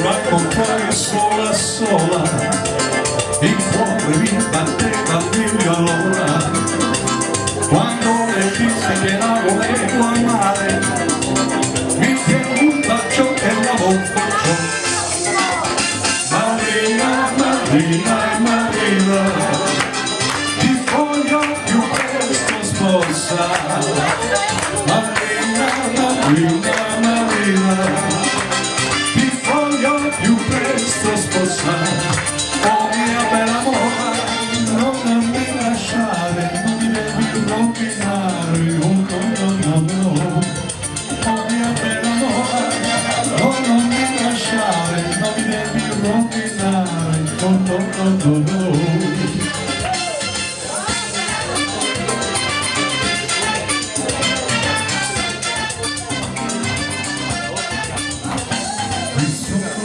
raccontai sola sola, il cuore mi batteva meglio allora, quando le disse che la volevo amare, mi diede un bacio e la baciò. Marina, Marina, Marina, ti voglio più presto sposare. Marina, Marina, Marina, ti voglio più presto sposare. Oh mia bella mora, non mi lasciare, non mi devi rovinare, oh no no no. Oh mia bella mora, non mi lasciare, non mi devi rovinare, oh no no no.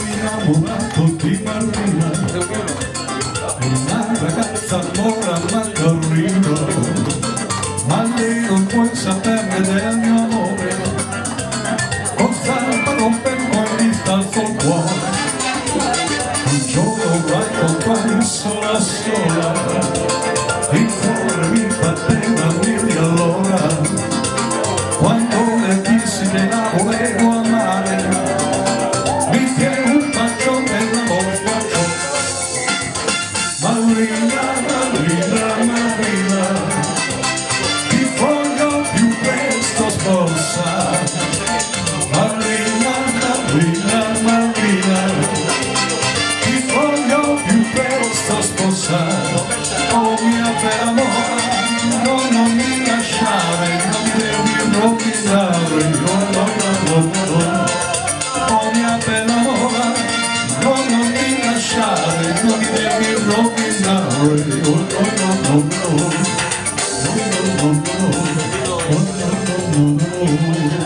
Innamorato di Marina, una ragazza allora mandarino, ma lei non può saperne del mio amore, cosa romper poi mi sta sul cuore. Un giorno raccontai sola sola, il cuore mi batteva mille allora, quando le dissi che la volevo amare, Marina, Marina, Marina, ti voglio più presto sposare. Marina, Marina, Marina, ti voglio più presto sposare. Oh mia bella mora, non mi lasciare, non mi devi rovinare, oh no no no no. Oh mia bella mora, non mi lasciare, non mi devi rovinare, oh no no no no, oh no no no, oh no no no.